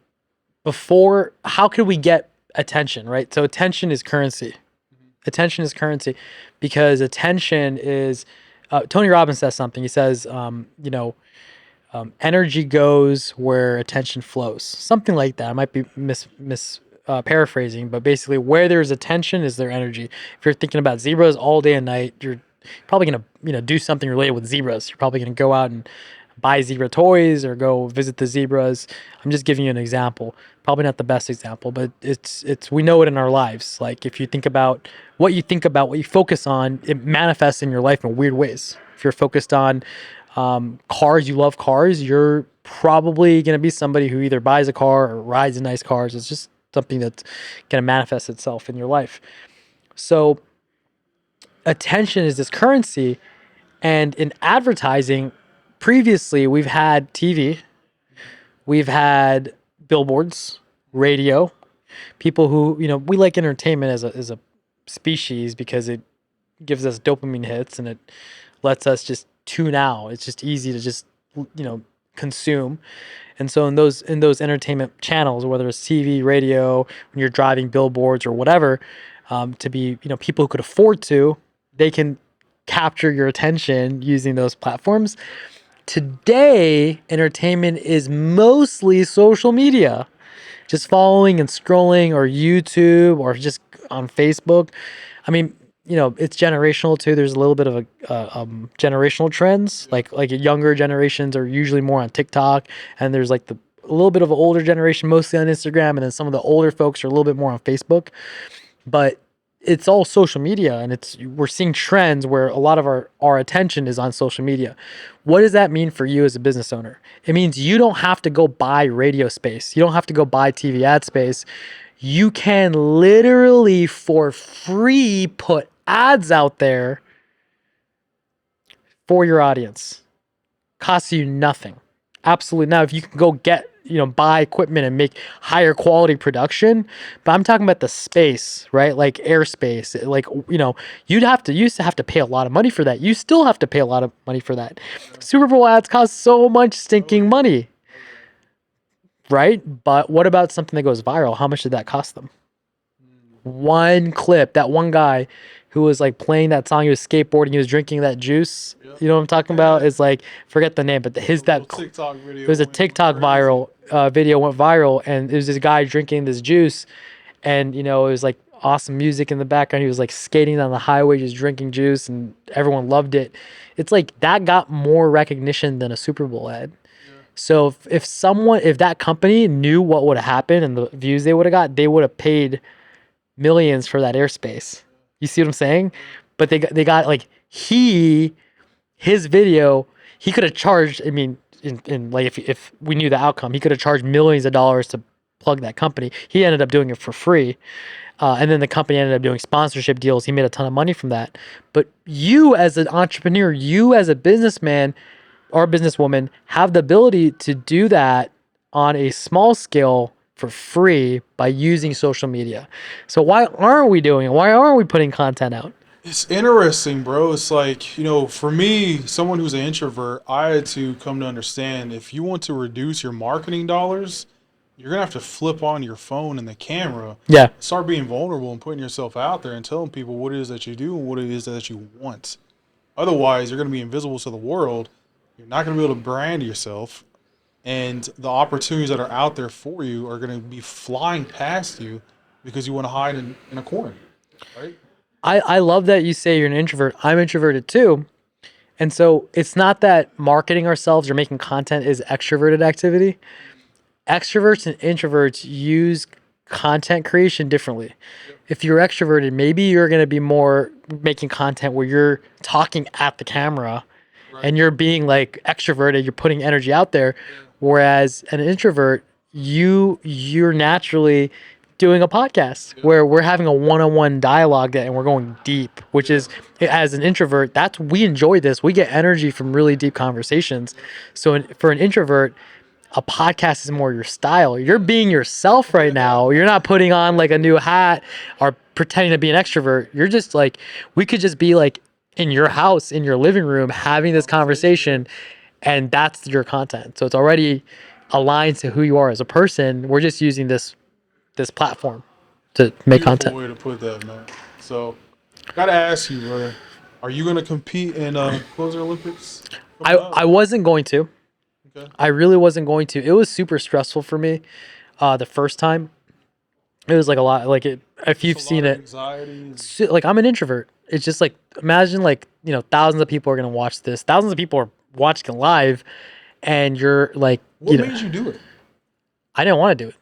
before, how could we get attention, right? So attention is currency. Attention is currency because attention is, Tony Robbins says something. He says, energy goes where attention flows. Something like that. I might be paraphrasing, but basically, where there's attention is there energy. If you're thinking about zebras all day and night, you're probably gonna do something related with zebras. You're probably gonna go out and buy zebra toys or go visit the zebras. I'm just giving you an example. Probably not the best example, but it's we know it in our lives. Like if you think about, what you focus on, it manifests in your life in weird ways. If you're focused on cars, you love cars, you're probably going to be somebody who either buys a car or rides in nice cars. It's just something that's going to manifest itself in your life. So attention is this currency. And in advertising, previously we've had TV, we've had billboards, radio, people who, we like entertainment as a species because it gives us dopamine hits and it lets us just tune out. It's just easy to just consume. And so in those entertainment channels, whether it's TV, radio, when you're driving, billboards or whatever, to be people who could afford to, they can capture your attention using those platforms. Today, entertainment is mostly social media, just following and scrolling, or YouTube, or just on Facebook. I mean, it's generational too. There's a little bit of generational trends. Like younger generations are usually more on TikTok, and there's like a little bit of an older generation, mostly on Instagram, and then some of the older folks are a little bit more on Facebook. But it's all social media, and we're seeing trends where a lot of our attention is on social media. What does that mean for you as a business owner? It means you don't have to go buy radio space. You don't have to go buy TV ad space. You can literally for free put ads out there for your audience. Costs you nothing. Absolutely. Now, if you can go get, buy equipment and make higher quality production, but I'm talking about the space, right? Like airspace, like, you used to have to pay a lot of money for that. You still have to pay a lot of money for that. Super Bowl ads cost so much stinking money, right? But what about something that goes viral? How much did that cost them? One clip, that one guy who was like playing that song, he was skateboarding, he was drinking that juice. You know what I'm talking about? It's like, forget the name, but TikTok video. it was a TikTok viral video went viral, and it was this guy drinking this juice, and it was like awesome music in the background. He was like skating on the highway, just drinking juice, and everyone loved it. It's like that got more recognition than a Super Bowl ad. So if that company knew what would have happened and the views they would have got, they would have paid millions for that airspace. You see what I'm saying? But they got like his video, he could have charged. I mean, in like if we knew the outcome, he could have charged millions of dollars to plug that company. He ended up doing it for free, and then the company ended up doing sponsorship deals. He made a ton of money from that. But you as an entrepreneur, you as a businessman or businesswoman, have the ability to do that on a small scale for free by using social media. So why aren't we doing it? Why aren't we putting content out? It's interesting, bro. It's like, for me, someone who's an introvert, I had to come to understand if you want to reduce your marketing dollars, you're going to have to flip on your phone and the camera. Yeah. Start being vulnerable and putting yourself out there and telling people what it is that you do and what it is that you want. Otherwise, you're going to be invisible to the world. You're not going to be able to brand yourself. And the opportunities that are out there for you are going to be flying past you because you want to hide in a corner, right? I love that you say you're an introvert. I'm introverted too. And so it's not that marketing ourselves or making content is extroverted activity. Extroverts and introverts use content creation differently. If you're extroverted, maybe you're going to be more making content where you're talking at the camera and you're being like extroverted, you're putting energy out there. Whereas an introvert, you're naturally doing a podcast where we're having a one-on-one dialogue and we're going deep, which is, as an introvert, we enjoy this. We get energy from really deep conversations. So for an introvert, a podcast is more your style. You're being yourself right now. You're not putting on like a new hat or pretending to be an extrovert. You're just like, we could just be like in your house, in your living room, having this conversation, and that's your content. So it's already aligned to who you are as a person. We're just using this platform to make content. Way to put that, man. So, gotta ask you, brother, are you gonna compete in Closer Olympics? I wasn't going to. Okay. I really wasn't going to. It was super stressful for me. The first time, it was like a lot. Like if you've seen it, like I'm an introvert. It's just like, imagine like thousands of people are gonna watch this. Thousands of people are watching it live, and you're like, what made you do it? I didn't want to do it.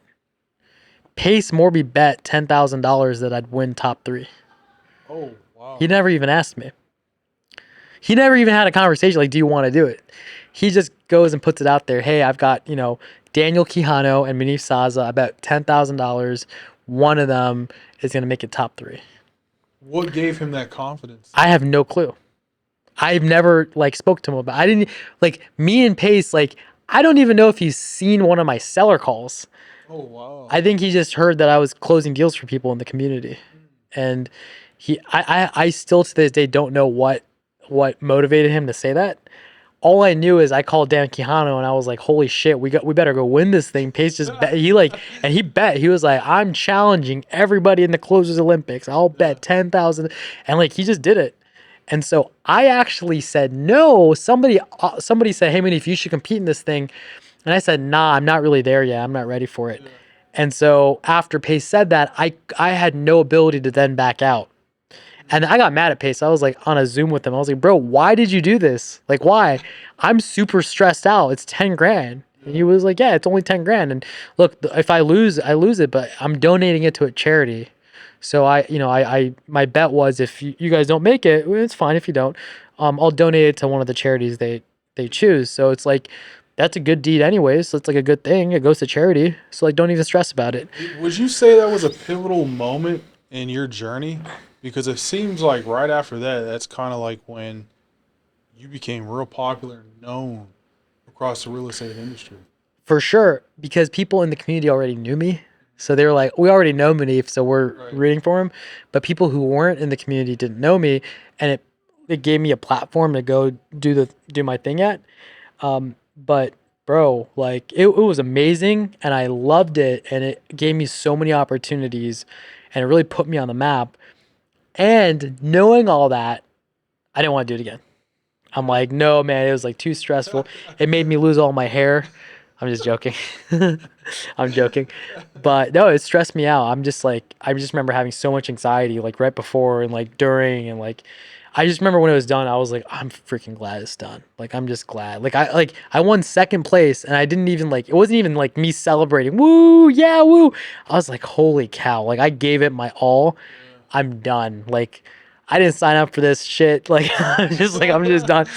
Pace Morby bet $10,000 that I'd win top 3. Oh, wow. He never even asked me. He never even had a conversation like, do you want to do it? He just goes and puts it out there. Hey, I've got, Daniel Quijano and Munif Saza. I bet $10,000. One of them is going to make it top 3. What gave him that confidence? I have no clue. I've never spoke to him about it. I didn't me and Pace, I don't even know if he's seen one of my seller calls. Oh, wow. I think he just heard that I was closing deals for people in the community. And I still to this day don't know what motivated him to say that. All I knew is I called Dan Quijano and I was like, holy shit, we better go win this thing. Pace just bet. He bet. He was like, I'm challenging everybody in the Closers Olympics. I'll bet 10,000. And he just did it. And so I actually said no. Somebody said, hey, man, if you should compete in this thing. And I said, nah, I'm not really there yet. I'm not ready for it. Yeah. And so after Pace said that, I had no ability to then back out. And I got mad at Pace. I was on a Zoom with him. I was like, bro, why did you do this? Why? I'm super stressed out. It's 10 grand. And he was like, yeah, it's only 10 grand. And look, if I lose, I lose it, but I'm donating it to a charity. So my bet was if you guys don't make it, well, it's fine if you don't. I'll donate it to one of the charities they choose. So it's like that's a good deed anyways. So it's like a good thing. It goes to charity. So like don't even stress about it. Would you say that was a pivotal moment in your journey? Because it seems like right after that, that's kind of like when you became real popular and known across the real estate industry. For sure, because people in the community already knew me. So they were like, we already know Munif, so we're Right. rooting for him. But people who weren't in the community didn't know me, and it gave me a platform to go do my thing at. But bro, like it was amazing, and I loved it, and it gave me so many opportunities, and it really put me on the map. And knowing all that, I didn't want to do it again. I'm like, no, man, it was like too stressful. It made me lose all my hair. I'm just joking. I'm joking. But no, it stressed me out. I'm just like, I just remember having so much anxiety, like right before and like during. And like, I just remember when it was done, I was like, I'm freaking glad it's done. Like, I'm just glad. I won second place and I didn't even like, it wasn't even like me celebrating. Woo, yeah, woo. I was like, holy cow. Like, I gave it my all. I'm done. Like, I didn't sign up for this shit. Like I'm just done.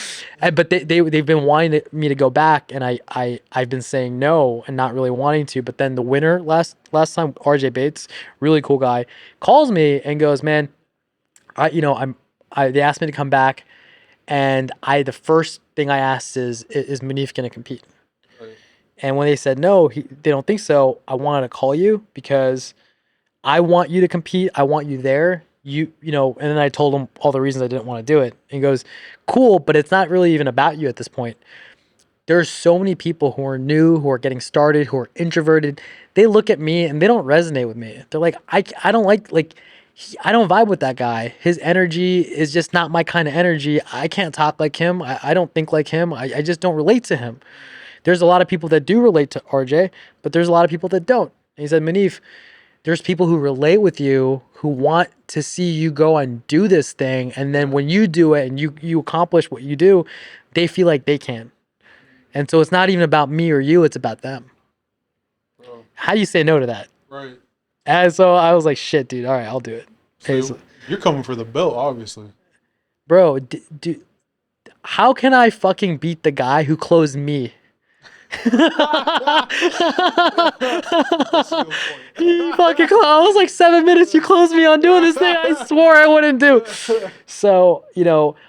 But they've been wanting me to go back, and I've been saying no and not really wanting to. But then the winner last time, RJ Bates, really cool guy, calls me and goes, man, they asked me to come back, and the first thing I asked is Munif gonna compete? Right. And when they said no, they don't think so. I wanted to call you because I want you to compete. I want you there. And then I told him all the reasons I didn't want to do it. And he goes, cool, but it's not really even about you at this point. There's so many people who are new, who are getting started, who are introverted. They look at me and they don't resonate with me. They're like, I don't I don't vibe with that guy. His energy is just not my kind of energy. I can't talk like him. I don't think like him. I just don't relate to him. There's a lot of people that do relate to RJ, but there's a lot of people that don't. And he said, Manif, there's people who relate with you who want to see you go and do this thing. And then when you do it and you accomplish what you do, they feel like they can. And so it's not even about me or you, it's about them. Bro. How do you say no to that? Right. And so I was like, shit, dude. All right, I'll do it. So you're coming for the belt, obviously. Bro, how can I fucking beat the guy who closed me? He fucking I was like 7 minutes. You closed me on doing this thing I swore I wouldn't do. So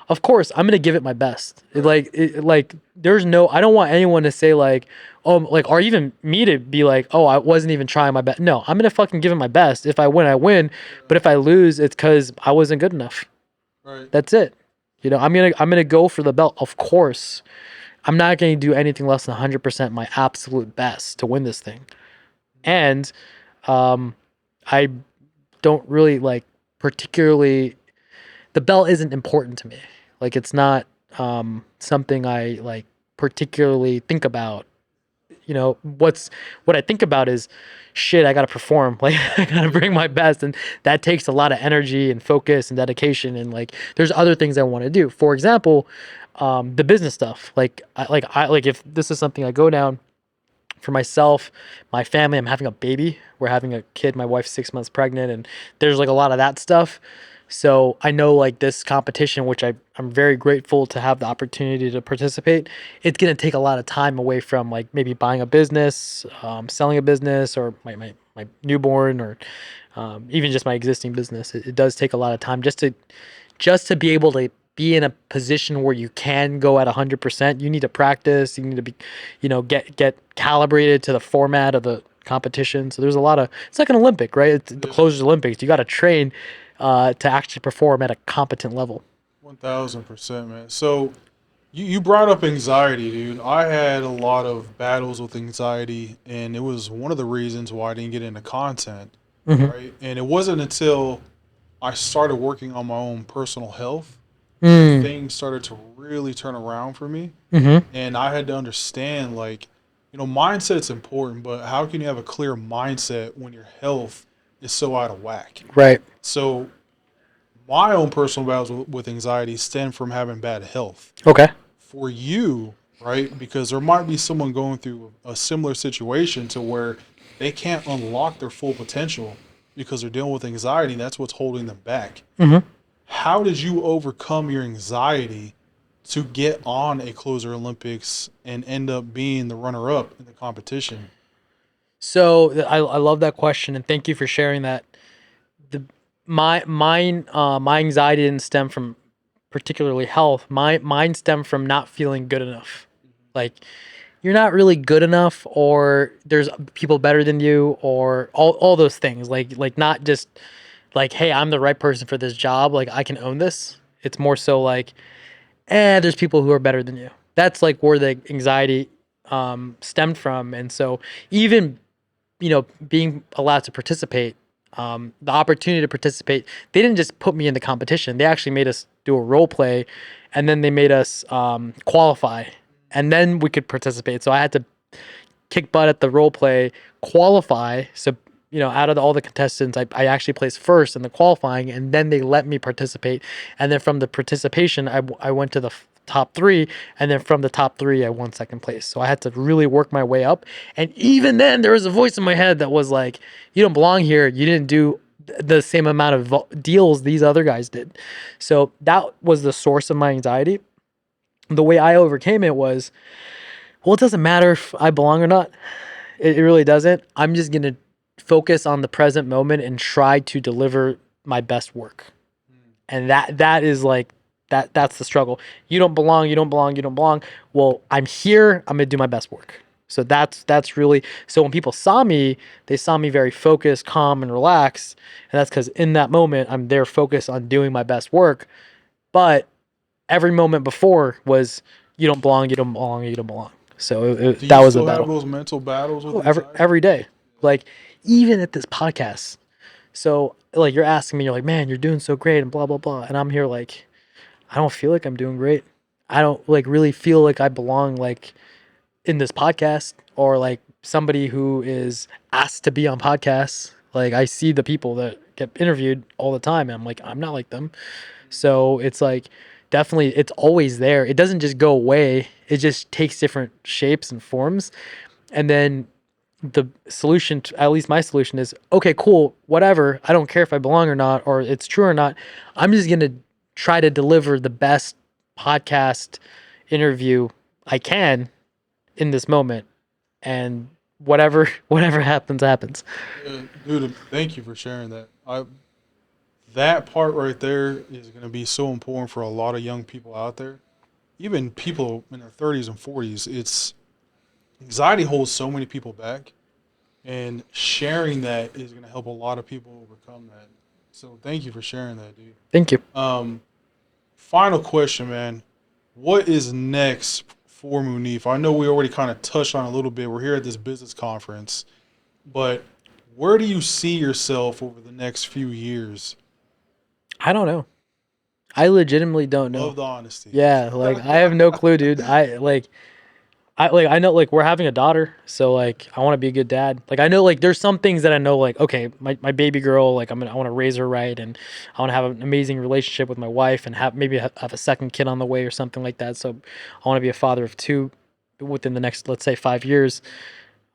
of course I'm gonna give it my best. There's no. I don't want anyone to say like, oh, like, or even me to be like, oh, I wasn't even trying my best. No, I'm gonna fucking give it my best. If I win, I win. But if I lose, it's because I wasn't good enough. Right. That's it. I'm gonna go for the belt, of course. I'm not going to do anything less than 100% my absolute best to win this thing. And I don't really particularly, the belt isn't important to me. Like, it's not something I particularly think about. What I think about is, shit, I got to perform. Like, I got to bring my best. And that takes a lot of energy and focus and dedication. And there's other things I want to do. For example, the business stuff. If this is something I go down for myself, my family, I'm having a baby. We're having a kid. My wife's 6 months pregnant, and there's a lot of that stuff. So I know this competition, which I'm very grateful to have the opportunity to participate. It's gonna take a lot of time away from maybe buying a business, selling a business, or my newborn, or even just my existing business. It does take a lot of time just to be able to be in a position where you can go at 100%. You need to practice. You need to be, get calibrated to the format of the competition. So there's a lot of. It's like an Olympic, right? It's the closest Olympics. You got to train to actually perform at a competent level. 1000%, man. So you brought up anxiety, dude. I had a lot of battles with anxiety, and it was one of the reasons why I didn't get into content, Mm-hmm. right? And it wasn't until I started working on my own personal health that Mm. things started to really turn around for me. Mm-hmm. And I had to understand, mindset's important, but how can you have a clear mindset when your health is so out of whack? Right. So my own personal battles with anxiety stem from having bad health. Okay. For you, right? Because there might be someone going through a similar situation to where they can't unlock their full potential because they're dealing with anxiety. And that's what's holding them back. Mm-hmm. How did you overcome your anxiety to get on a Closer Olympics and end up being the runner up in the competition? So I love that question, and thank you for sharing that. The my anxiety didn't stem from particularly health. Mine stemmed from not feeling good enough. Like, you're not really good enough, or there's people better than you, or all those things. Like not just like, hey, I'm the right person for this job. Like, I can own this. It's more so like, there's people who are better than you. That's like where the anxiety stemmed from. And so even, being allowed to participate, the opportunity to participate, they didn't just put me in the competition. They actually made us do a role play, and then they made us qualify, and then we could participate. So I had to kick butt at the role play, qualify. So, out of all the contestants, I actually placed first in the qualifying, and then they let me participate. And then from the participation, I went to the top three, and then from the top three, I won second place. So I had to really work my way up. And even then, there was a voice in my head that was like, "You don't belong here. You didn't do the same amount of deals these other guys did." So that was the source of my anxiety. The way I overcame it was, well, it doesn't matter if I belong or not. It really doesn't. I'm just going to focus on the present moment and try to deliver my best work. And that is like, that's the struggle. You don't belong, you don't belong, you don't belong. Well, I'm here, I'm going to do my best work. So that's really, so when people saw me, they saw me very focused, calm, and relaxed. And that's because in that moment, I'm there focused on doing my best work. But every moment before was, you don't belong, you don't belong, you don't belong. So Do that you was a still have battle. those mental battles with Oh, every anxiety? every day, like even at this podcast. So like you're asking me, you're like, man, you're doing so great and blah blah blah, and I'm here like, I don't feel like I'm doing great. I don't like really feel like I belong like in this podcast, or like somebody who is asked to be on podcasts. Like, I see the people that get interviewed all the time, and I'm like, I'm not like them. So it's like, definitely, it's always there. It doesn't just go away. It just takes different shapes and forms. And then the solution, at least my solution, is okay, cool, whatever. I don't care if I belong or not, or it's true or not. I'm just going to try to deliver the best podcast interview I can in this moment. And whatever happens, happens. Yeah, dude, thank you for sharing that. That part right there is going to be so important for a lot of young people out there, even people in their 30s and 40s. It's anxiety holds so many people back, and sharing that is going to help a lot of people overcome that. So thank you for sharing that, dude. Thank you. Um, Final question, man. What is next for Munif? I know we already kind of touched on it a little bit. We're here at this business conference, but where do you see yourself over the next few years? I don't know. I legitimately don't know. Love the honesty. Yeah, like I have no clue, dude. I know like we're having a daughter, so like I want to be a good dad. Like I know like there's some things that I know like, okay, my baby girl, like I want to raise her right, and I want to have an amazing relationship with my wife, and have a second kid on the way or something like that. So I want to be a father of two within the next, let's say, 5 years.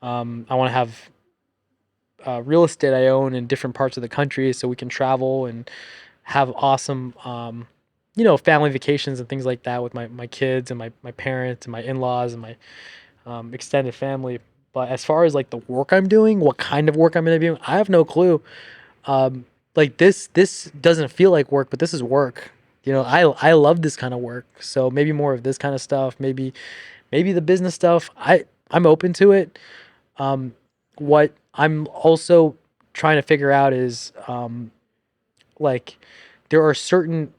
I want to have real estate I own in different parts of the country, so we can travel and have awesome family vacations and things like that with my kids and my parents and my in-laws and my extended family. But as far as like the work I'm doing, what kind of work I'm going to be doing, I have no clue. Like this doesn't feel like work, but this is work. I love this kind of work. So maybe more of this kind of stuff, maybe the business stuff. I'm open to it. What I'm also trying to figure out is like there are certain,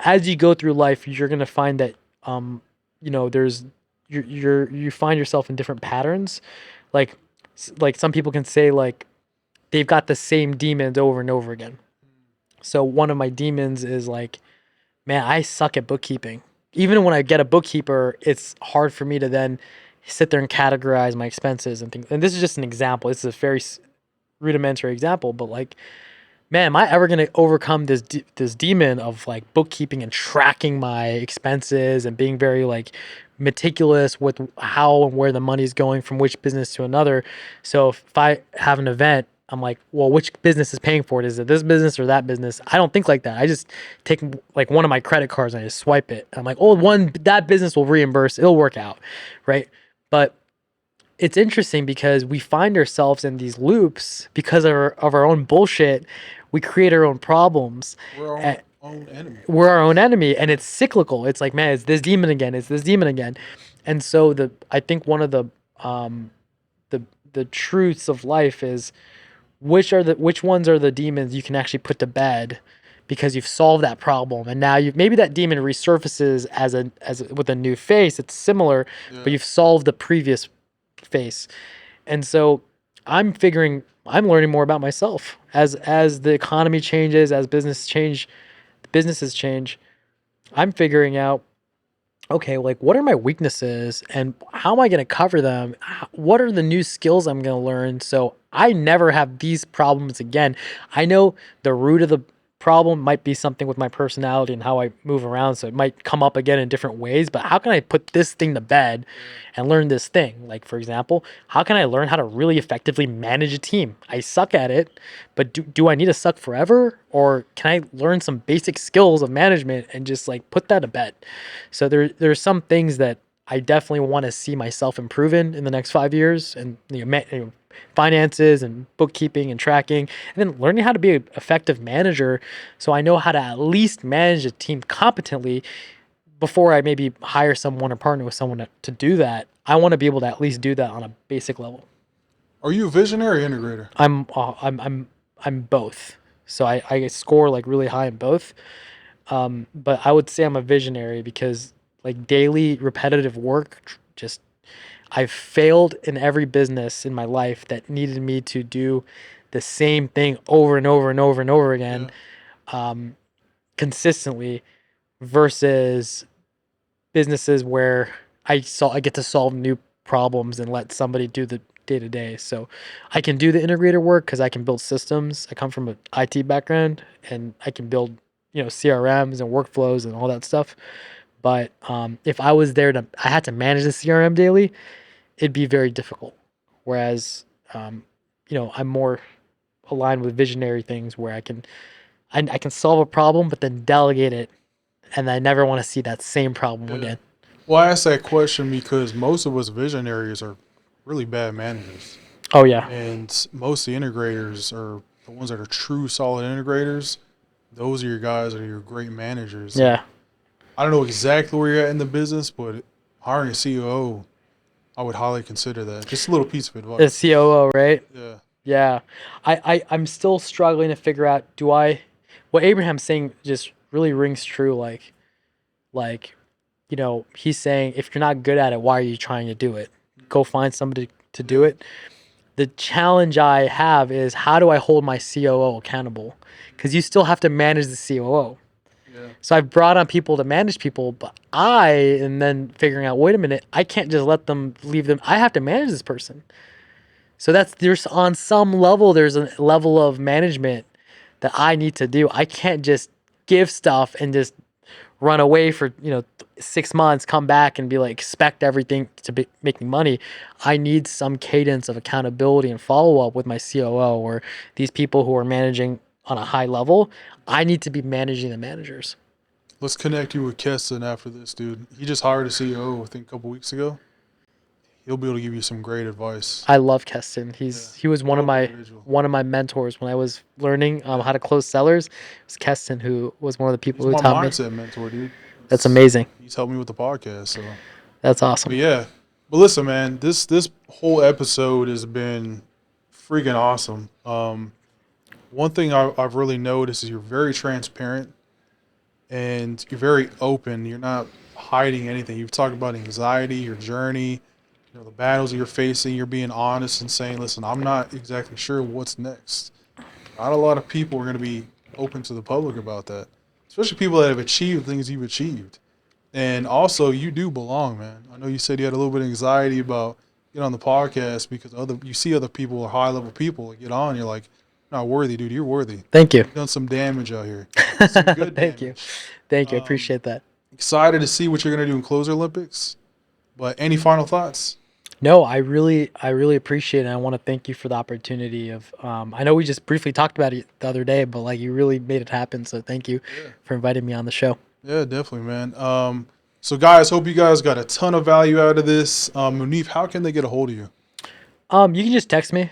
as you go through life, you're gonna find that there's you find yourself in different patterns. Like like some people can say like they've got the same demons over and over again. So one of my demons is like, man, I suck at bookkeeping. Even when I get a bookkeeper, it's hard for me to then sit there and categorize my expenses and things. And this is just an example. This is a very rudimentary example, but like, man, am I ever gonna overcome this demon of like bookkeeping and tracking my expenses and being very like meticulous with how and where the money's going from which business to another? So if I have an event, I'm like, well, which business is paying for it? Is it this business or that business? I don't think like that. I just take like one of my credit cards and I just swipe it. I'm like, oh, that business will reimburse. It'll work out, right? But it's interesting because we find ourselves in these loops because of our own bullshit. We create our own problems. We're our Uh, own enemy. we're our own enemy, and it's cyclical. It's like, man, it's this demon again. It's this demon again. And so I think one of um the the truths of life is which ones are the demons you can actually put to bed because you've solved that problem, and now you maybe that demon resurfaces with a new face. It's similar, Yeah. but you've solved the previous face. And so I'm learning more about myself as the economy changes, as businesses change. I'm figuring out, okay, like what are my weaknesses and how am I going to cover them? What are the new skills I'm going to learn so I never have these problems again? I know the root of the problem might be something with my personality and how I move around, so it might come up again in different ways, but how can I put this thing to bed and learn this thing? Like, for example, how can I learn how to really effectively manage a team? I suck at it, but do I need to suck forever, or can I learn some basic skills of management and just like put that to bed? So there's some things that I definitely want to see myself improve in the next 5 years, and finances and bookkeeping and tracking, and then learning how to be an effective manager, so I know how to at least manage a team competently before I maybe hire someone or partner with someone to do that. I want to be able to at least do that on a basic level. Are you a visionary or integrator? I'm both. So I score like really high in both. But I would say I'm a visionary because like daily repetitive work, just I've failed in every business in my life that needed me to do the same thing over and over and over and over again, consistently, versus businesses where I get to solve new problems and let somebody do the day to day. So I can do the integrator work because I can build systems. I come from an IT background and I can build, CRMs and workflows and all that stuff. But if I was there I had to manage the CRM daily, it'd be very difficult. Whereas, I'm more aligned with visionary things where I can solve a problem, but then delegate it, and I never want to see that same problem again. Well, I asked that question because most of us visionaries are really bad managers. Oh yeah, And most of the integrators are the ones that are true solid integrators. Those are your guys that are your great managers. yeah. I don't know exactly where you're at in the business, but hiring a COO, I would highly consider that. Just a little piece of The advice. COO, right? Yeah. Yeah. I'm still struggling to figure out, what Abraham's saying just really rings true. Like, he's saying, if you're not good at it, why are you trying to do it? Go find somebody to do it. The challenge I have is, how do I hold my COO accountable? Because you still have to manage the COO. Yeah. So I've brought on people to manage people, but and then figuring out, wait a minute, I can't just let them leave them. I have to manage this person. So there's on some level, there's a level of management that I need to do. I can't just give stuff and just run away for 6 months, come back and be like, expect everything to be making money. I need some cadence of accountability and follow up with my COO or these people who are managing on a high level. I need to be managing the managers. Let's connect you with Keston after this, dude. He just hired a CEO, I think, a couple weeks ago. He'll be able to give you some great advice. I love Keston. He was one of my mentors when I was learning how to close sellers. It was Keston who was one of the people He's who my taught me. mindset mentor, dude. That's amazing. He's helped me with the podcast, so That's awesome. But yeah. But listen, man, this whole episode has been freaking awesome. One thing I've really noticed is you're very transparent and you're very open. You're not hiding anything. You've talked about anxiety, your journey, the battles you're facing. You're being honest and saying, listen, I'm not exactly sure what's next. Not a lot of people are going to be open to the public about that, especially people that have achieved things you've achieved. And also, you do belong, man. I know you said you had a little bit of anxiety about getting on the podcast because you see other people are high level people that get on. You're like, not worthy, dude. You're worthy. Thank you. You've done some damage out here. Some good Thank damage. Thank you. I appreciate that. Excited to see what you're gonna do in Closer Olympics. But any final thoughts? No, I really appreciate it. I want to thank you for the opportunity of. I know we just briefly talked about it the other day, but like you really made it happen. So thank you Yeah. for inviting me on the show. Yeah, definitely, man. So guys, hope you guys got a ton of value out of this. Munif, how can they get a hold of you? You can just text me.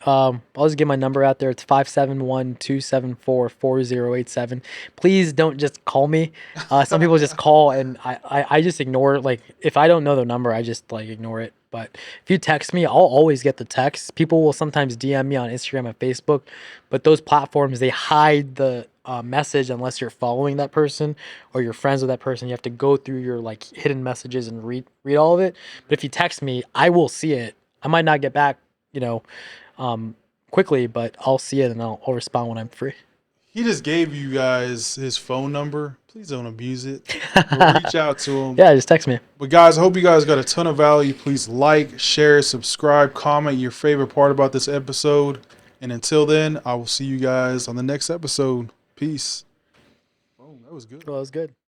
I'll just get my number out there. It's 571-274-4087. Please don't just call me. Some people just call and I just ignore it. Like if I don't know the number, I just like ignore it. But if you text me, I'll always get the text. People will sometimes DM me on Instagram and Facebook, but those platforms they hide the message unless you're following that person or you're friends with that person. You have to go through your like hidden messages and read all of it. But if you text me, I will see it. I might not get back, you know, um, quickly, but I'll see it and I'll respond when I'm free. He just gave you guys his phone number. Please don't abuse it. But reach out to him. Yeah, just text me. But guys, I hope you guys got a ton of value. Please like, share, subscribe, comment your favorite part about this episode. And until then, I will see you guys on the next episode. Peace. Oh, that was good. Well, that was good.